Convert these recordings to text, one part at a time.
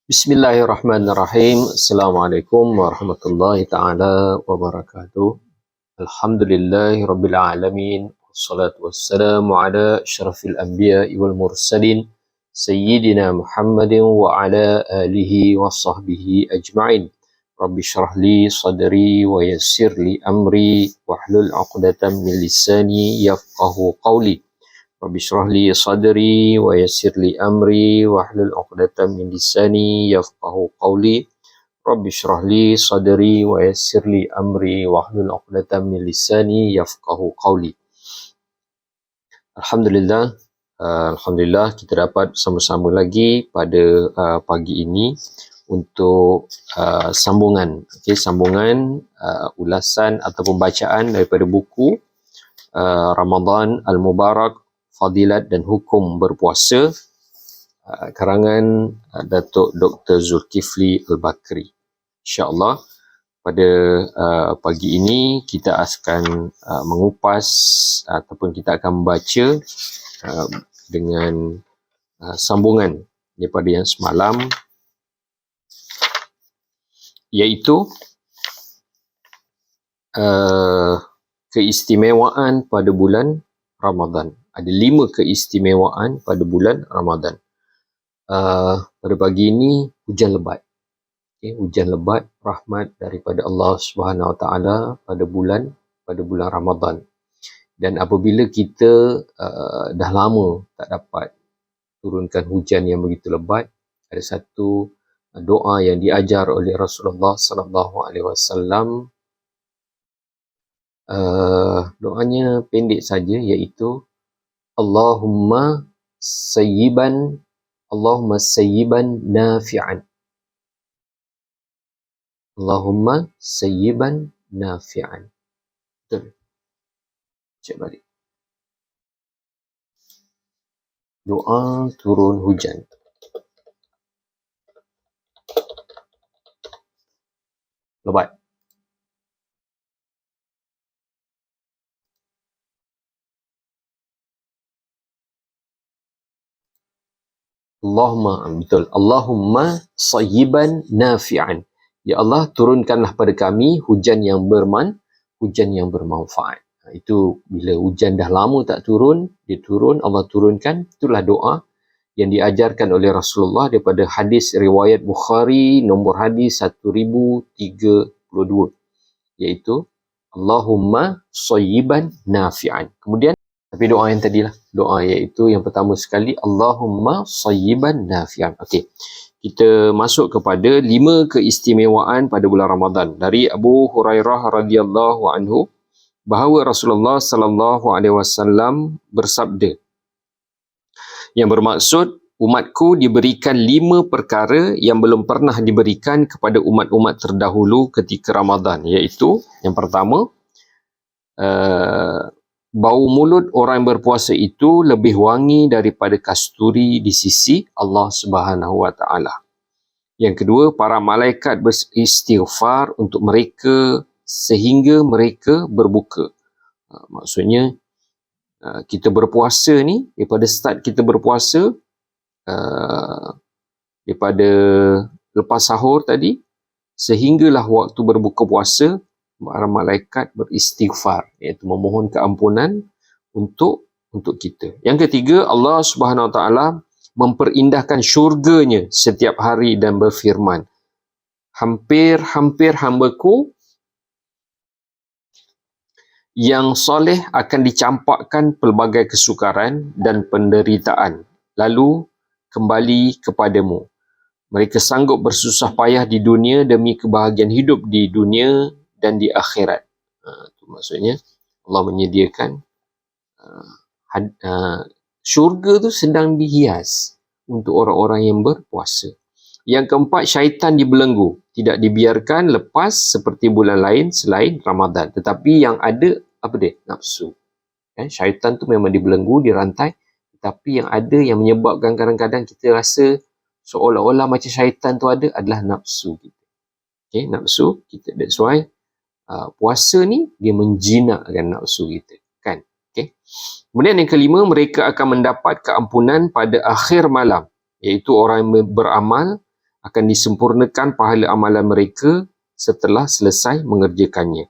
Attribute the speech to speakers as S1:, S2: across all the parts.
S1: Bismillahirrahmanirrahim. Assalamualaikum warahmatullahi taala wabarakatuh. Alhamdulillahi rabbil alamin. Wassalatu wassalamu ala asyrafil anbiya'i wal mursalin sayyidina Muhammadin wa ala alihi wa sahbihi ajma'in. Rabbi shrah li sadri wa yassir li amri wahlul 'uqdatam min lisani yafqahu qawli. Rabbi shrah li sadri wa yassir li amri wahlul 'uqdatam min lisani yafqahu qawli. Rabbi shrah li sadri wa yassir li amri wahlul 'uqdatam min lisani yafqahu qawli. Alhamdulillah, alhamdulillah kita dapat bersama-sama lagi pada pagi ini untuk sambungan ulasan ataupun bacaan daripada buku Ramadan Al-Mubarak, Fadilat dan Hukum Berpuasa, karangan Datuk Dr. Zulkifli Al-Bakri. InsyaAllah pada pagi ini kita akan mengupas ataupun kita akan membaca dengan sambungan daripada yang semalam, iaitu keistimewaan pada bulan Ramadan. Ada 5 keistimewaan pada bulan Ramadan. Pada pagi ini hujan lebat. Hujan lebat rahmat daripada Allah Subhanahu Wa Taala pada bulan Ramadan. Dan apabila kita dah lama tak dapat turunkan hujan yang begitu lebat, ada satu doa yang diajar oleh Rasulullah sallallahu alaihi wasallam. Doanya pendek saja, iaitu Allahumma sayyiban nafi'an. Allahumma sayyiban nafi'an. Betul. Cek balik. Doa turun hujan. Lebat. Allahumma sayyiban nafi'an. Ya Allah, turunkanlah pada kami hujan yang bermanfaat. Itu bila hujan dah lama tak turun, dia turun, Allah turunkan. Itulah doa yang diajarkan oleh Rasulullah daripada hadis riwayat Bukhari nombor hadis 1032, iaitu Allahumma sayyiban nafi'an. Kemudian tapi doa yang tadilah, doa iaitu yang pertama sekali Allahumma sayyiban nafi'an. Okey. Kita masuk kepada 5 keistimewaan pada bulan Ramadan. Dari Abu Hurairah radhiyallahu anhu bahawa Rasulullah sallallahu alaihi wasallam bersabda, yang bermaksud umatku diberikan 5 perkara yang belum pernah diberikan kepada umat-umat terdahulu ketika Ramadan, iaitu yang pertama, bau mulut orang yang berpuasa itu lebih wangi daripada kasturi di sisi Allah Subhanahu Wa Taala. Yang kedua, para malaikat beristighfar untuk mereka sehingga mereka berbuka. Maksudnya kita berpuasa ni, daripada start kita berpuasa, daripada lepas sahur tadi sehinggalah waktu berbuka puasa, para malaikat beristighfar, iaitu memohon keampunan untuk kita. Yang ketiga, Allah Subhanahu Wa Taala memperindahkan syurganya setiap hari dan berfirman, hampir hambaku yang soleh akan dicampakkan pelbagai kesukaran dan penderitaan, lalu kembali kepadamu. Mereka sanggup bersusah payah di dunia demi kebahagiaan hidup di dunia dan di akhirat. Itu maksudnya Allah menyediakan syurga tu sedang dihias untuk orang-orang yang berpuasa. Yang keempat, syaitan dibelenggu, tidak dibiarkan lepas seperti bulan lain selain Ramadan. Tetapi yang ada apa dia? Nafsu. Syaitan tu memang dibelenggu, dirantai, tapi yang ada yang menyebabkan kadang-kadang kita rasa seolah-olah macam syaitan tu ada adalah nafsu kita. Nafsu kita. That's why puasa ni dia menjinakkan nafsu kita, kan? Kemudian yang kelima, mereka akan mendapat keampunan pada akhir malam, iaitu orang yang beramal akan disempurnakan pahala amalan mereka setelah selesai mengerjakannya.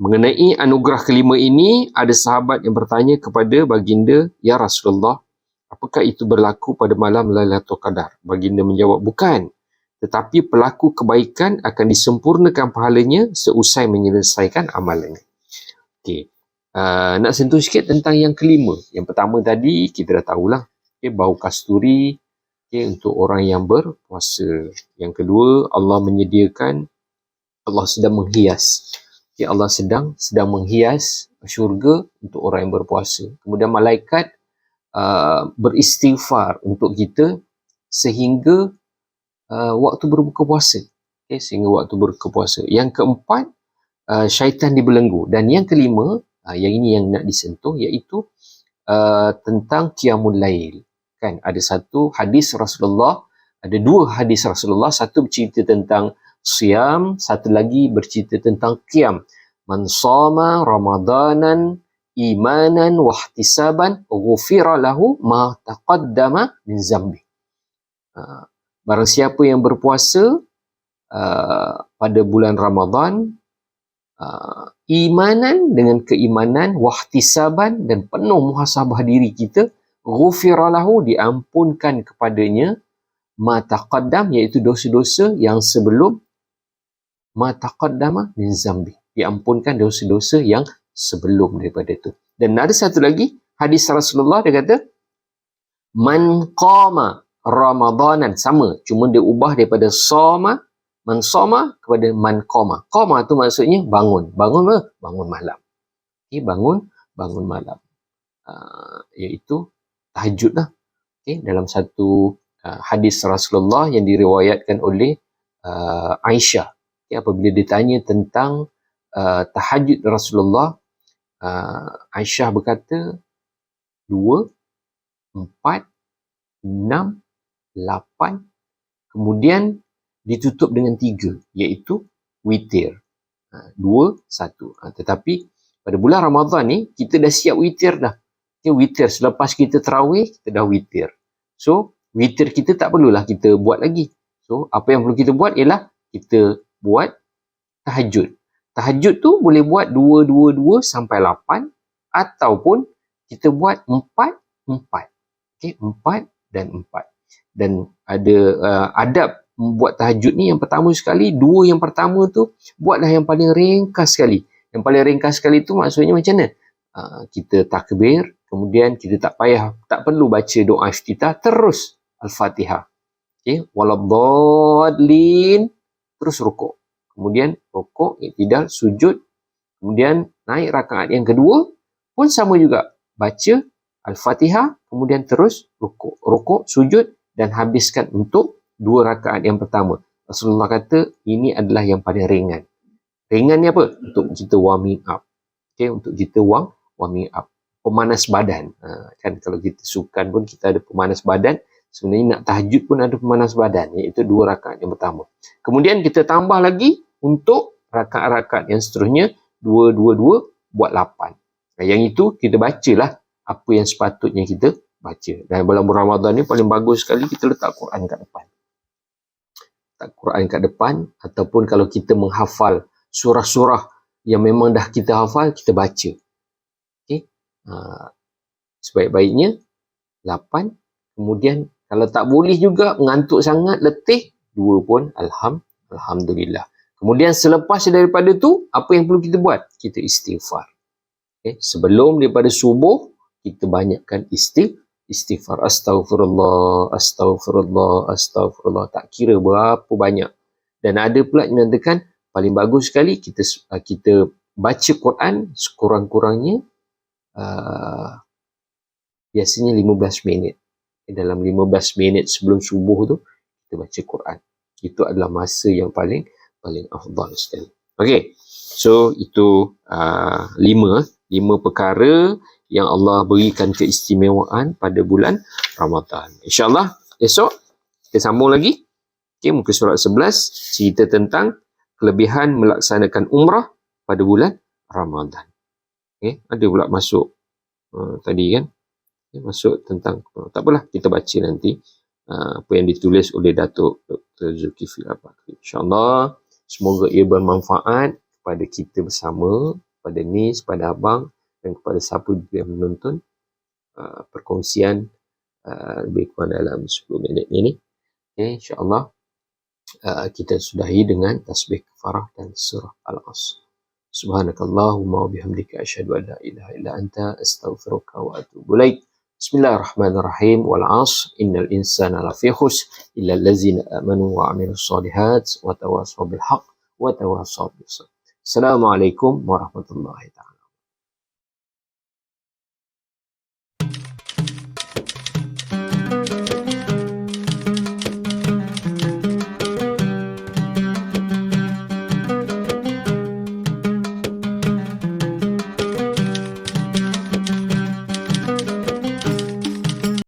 S1: Mengenai anugerah kelima ini, ada sahabat yang bertanya kepada baginda, "Ya Rasulullah, apakah itu berlaku pada malam Lailatul Qadar?" Baginda menjawab, "Bukan. Tetapi pelaku kebaikan akan disempurnakan pahalanya seusai menyelesaikan amalannya." Okey. Nak sentuh sikit tentang yang kelima. Yang pertama tadi kita dah tahulah. Okay, bau kasturi untuk orang yang berpuasa. Yang kedua, Allah sedang menghias. Allah sedang menghias syurga untuk orang yang berpuasa. Kemudian malaikat beristighfar untuk kita sehingga waktu berbuka puasa. Sehingga waktu berbuka puasa. Yang keempat, syaitan dibelenggu. Dan yang kelima, yang ini yang nak disentuh, iaitu tentang qiyamul lail. Kan ada satu hadis Rasulullah, ada dua hadis Rasulullah, satu bercerita tentang Siyam, satu lagi bercerita tentang Qiyam. Man shama Ramadanan imanan wahtisaban ghufira lahu ma taqaddama min zambi. Barang siapa yang berpuasa pada bulan Ramadan, imanan dengan keimanan, wahtisaban dan penuh muhasabah diri kita, ghufira lahu diampunkan kepadanya ma taqaddam, iaitu dosa-dosa yang sebelum, ma taqaddama min zambi, diampunkan dosa-dosa yang sebelum daripada itu. Dan ada satu lagi hadis Rasulullah, dia kata man qama ramadanan, sama, cuma dia ubah daripada soma, man soma kepada man qama. Qama tu maksudnya bangun apa? Bangun malam. Bangun malam, iaitu tahajud lah. Dalam satu hadis Rasulullah yang diriwayatkan oleh Aisyah, apabila ditanya tentang tahajud Rasulullah, Aisyah berkata 2, 4, 6, 8, kemudian ditutup dengan 3, iaitu witir. 2, 1. Tetapi pada bulan Ramadan ni kita dah siap witir dah. Witir selepas kita tarawih, kita dah witir. So witir kita tak perlulah kita buat lagi. So apa yang perlu kita buat ialah kita buat tahajud. Tahajud tu boleh buat 2, 2, 2 sampai 8, ataupun kita buat 4, 4. 4 dan 4. Dan ada adab membuat tahajud ni. Yang pertama sekali, 2 yang pertama tu buatlah yang paling ringkas sekali. Yang paling ringkas sekali tu maksudnya macam mana? Kita takbir, kemudian kita tak perlu baca doa iftitah, terus Al-Fatihah. Waladdallin, terus rukuk. Kemudian rukuk, iktidal, sujud. Kemudian naik rakaat yang kedua pun sama juga. Baca Al-Fatihah, kemudian terus rukuk. Rukuk, sujud dan habiskan untuk 2 rakaat yang pertama. Rasulullah kata ini adalah yang paling ringan. Ringan ni apa? Untuk kita warming up. Untuk kita warming up. Pemanas badan. Kan kalau kita sukan pun kita ada pemanas badan. Sebenarnya nak tahajud pun ada pemanas badan, iaitu 2 rakaat yang pertama. Kemudian kita tambah lagi untuk rakaat-rakaat yang seterusnya, 2, 2, 2 buat 8. Yang itu kita bacalah apa yang sepatutnya kita baca. Dan bulan Ramadan ni paling bagus sekali kita letak Quran kat depan. Letak Quran kat depan, ataupun kalau kita menghafal surah-surah yang memang dah kita hafal, kita baca. Sebaik-baiknya 8. Kemudian kalau tak boleh juga, mengantuk sangat, letih, 2 pun Alhamdulillah. Kemudian selepas daripada tu, apa yang perlu kita buat? Kita istighfar. Sebelum daripada subuh, kita banyakkan istighfar. Astaghfirullah, astaghfirullah, astaghfirullah. Tak kira berapa banyak. Dan ada pula yang mengatakan, paling bagus sekali kita baca Quran sekurang-kurangnya biasanya 15 minit. Dalam 15 minit sebelum subuh tu, kita baca Quran. Itu adalah masa yang paling afdal sekali. Okey. So, itu 5 perkara yang Allah berikan keistimewaan pada bulan Ramadan. InsyaAllah, esok kita sambung lagi. Muka surat 11, cerita tentang kelebihan melaksanakan umrah pada bulan Ramadan. Ada pula masuk tadi kan. Masuk tentang, tak apalah, kita baca nanti apa yang ditulis oleh Datuk Dr. Zulkifli Al-Bakri. InsyaAllah, semoga ia bermanfaat kepada kita bersama, kepada Nis, kepada Abang dan kepada siapa yang menonton perkongsian lebih kurang dalam 10 minit ini. Okay, insyaAllah kita sudahi dengan tasbih kafarah dan surah Al-Asr. Subhanakallahumma wa bihamdika asyhadu an la ilaha illa anta astaghfiruka wa atubu ilaik. Bismillahirrahmanirrahim. Wal 'ashr innal insana lafi khusr illa allazina amanu wa 'amilus solihat wa tawassaw bil haqq wa tawassaw bis sabr. Assalamualaikum warahmatullahi taala.